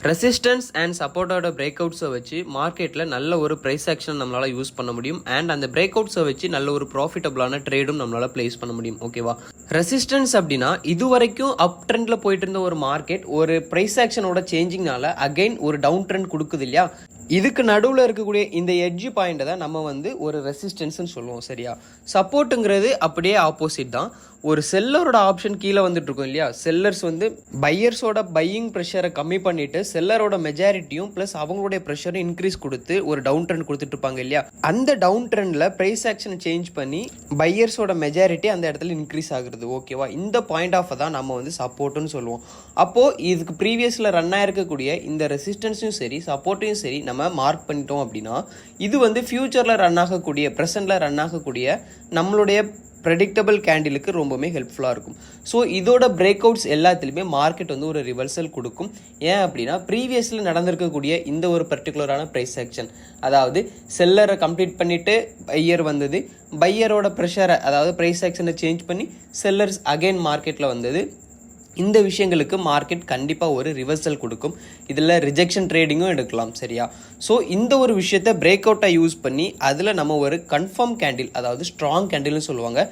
Resistance and சப்போர்ட்டோட break அவுட்ஸை வச்சு மார்க்கெட்டில் நல்ல ஒரு ப்ரைஸ் ஆக்ஷன் நம்மளால் யூஸ் பண்ண முடியும். அண்ட் அந்த பிரேக் அவுட்ஸை வச்சு நல்ல ஒரு ப்ராஃபிட்டபிளான ட்ரேடும் நம்மளால் பிளேஸ் பண்ண முடியும். ஓகேவா? ரெசிஸ்டன்ஸ் அப்படின்னா இது வரைக்கும் அப் ட்ரெண்டில் போயிட்டு இருந்த ஒரு மார்க்கெட் ஒரு ப்ரைஸ் ஆக்ஷனோட சேஞ்சிங்னால அகைன் ஒரு டவுன் ட்ரெண்ட் கொடுக்குது இல்லையா? இதுக்கு நடுவில் இருக்கக்கூடிய இந்த எட்ஜ் பாயிண்ட்டை தான் நம்ம வந்து ஒரு ரெசிஸ்டன்ஸ்னு சொல்லுவோம். சரியா? சப்போர்ட்டுங்கிறது அப்படியே ஆப்போசிட் தான். ஒரு செல்லரோட ஆப்ஷன் கீழே வந்துட்டு இருக்கும் இல்லையா? செல்லர்ஸ் வந்து பையர்ஸோட பையிங் ப்ரெஷரை கம்மி பண்ணிட்டு செல்லரோட மெஜாரிட்டியும் ப்ளஸ் அவங்களுடைய ப்ரெஷரும் இன்க்ரீஸ் கொடுத்து ஒரு டவுன் ட்ரெண்ட் கொடுத்துட்டு இருப்பாங்க இல்லையா? அந்த டவுன் ட்ரெண்டில் ப்ரைஸ் ஆக்ஷனை சேஞ்ச் பண்ணி பையர்ஸோட மெஜாரிட்டி அந்த இடத்துல இன்க்ரீஸ் ஆகுறது. ஓகேவா? இந்த பாயிண்ட் ஆஃப் தான் நம்ம வந்து சப்போர்ட்டுன்னு சொல்லுவோம். அப்போது இதுக்கு ப்ரீவியஸில் ரன் ஆயிருக்கக்கூடிய இந்த ரெசிஸ்டன்ஸையும் சரி சப்போர்ட்டையும் சரி நம்ம மார்க் பண்ணிட்டோம் அப்படின்னா இது வந்து ஃபியூச்சரில் ரன் ஆகக்கூடிய ப்ரெசென்ட்டில் ரன் ஆகக்கூடிய நம்மளுடைய ப்ரெடிக்டபிள் கேண்டிலுக்கு ரொம்பவுமே ஹெல்ப்ஃபுல்லாக இருக்கும். ஸோ இதோட பிரேக் அவுட்ஸ் எல்லாத்துலேயுமே மார்க்கெட் வந்து ஒரு ரிவர்சல் கொடுக்கும். ஏன் அப்படின்னா ப்ரீவியஸில் நடந்திருக்கக்கூடிய இந்த ஒரு பர்டிகுலரான ப்ரைஸ் ஆக்ஷன், அதாவது செல்லரை கம்ப்ளீட் பண்ணிவிட்டு பையர் வந்தது, பையரோட ப்ரெஷரை அதாவது ப்ரைஸ் ஆக்ஷனை சேஞ்ச் பண்ணி செல்லர்ஸ் அகைன் மார்க்கெட்டில் வந்தது. இந்த விஷயங்களுக்கு மார்க்கெட் கண்டிப்பாக ஒரு ரிவர்சல் கொடுக்கும். இதில் ரிஜெக்ஷன் ட்ரேடிங்கும் எடுக்கலாம். சரியா? ஸோ இந்த ஒரு விஷயத்தை பிரேக் அவுட்டாக யூஸ் பண்ணி அதில் நம்ம ஒரு கன்ஃபார்ம் கேண்டில், அதாவது ஸ்ட்ராங் கேண்டில்னு சொல்லுவாங்க,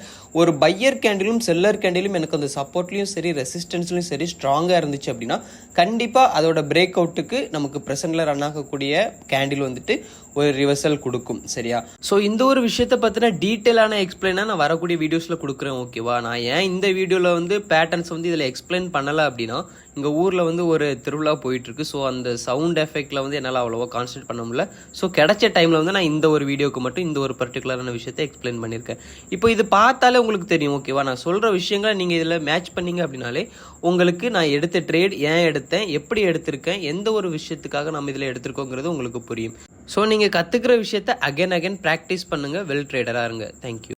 ஒரு பையர் கேண்டிலும் செல்லர் கேண்டிலும் எனக்கு அந்த சப்போர்ட்லையும் சரி ரெசிஸ்டன்ஸ்லையும் சரி ஸ்ட்ராங்காக இருந்துச்சு அப்படின்னா கண்டிப்பாக அதோட பிரேக் அவுட்டுக்கு நமக்கு ப்ரெசென்ட்டில் ரன் ஆகக்கூடிய கேண்டில் வந்துட்டு ஒரு ரிவர்சல் கொடுக்கும். சரியா? ஸோ இந்த ஒரு விஷயத்தை பற்றின டீட்டெயிலான எக்ஸ்பிளைனாக நான் வரக்கூடிய வீடியோஸில் கொடுக்குறேன். ஓகேவா? நான் ஏன் இந்த வீடியோவில் வந்து பேட்டர்ன்ஸ் வந்து இதில் எக்ஸ்பிளைன் பண்ணலை அப்படின்னா இங்கே ஊரில் வந்து ஒரு திருவிழா போயிட்டுருக்கு. ஸோ அந்த சவுண்ட் எஃபெக்டில் வந்து என்னால் அவ்வளோவா கான்சன்ட்ரேட் பண்ண முடியல. ஸோ கிடைச்ச டைமில் வந்து நான் இந்த ஒரு வீடியோக்கு மட்டும் இந்த ஒரு பர்டிகுலரான விஷயத்தை எக்ஸ்பிளைன் பண்ணியிருக்கேன். இப்போ இது பார்த்தாலே உங்களுக்கு தெரியும். ஓகேவா? நான் சொல்கிற விஷயங்களை நீங்கள் இதில் மேட்ச் பண்ணிங்க அப்படின்னாலே உங்களுக்கு நான் எடுத்த ட்ரேட் ஏன் எடுத்தேன், எப்படி எடுத்திருக்கேன், எந்த ஒரு விஷயத்துக்காக நம்ம இதில் எடுத்திருக்கோங்கிறது உங்களுக்கு புரியும். ஸோ நீங்கள் கற்றுக்கிற விஷயத்தை அகைன் ப்ராக்டிஸ் பண்ணுங்கள். வெல் ட்ரேடராக இருங்க. தேங்க்யூ.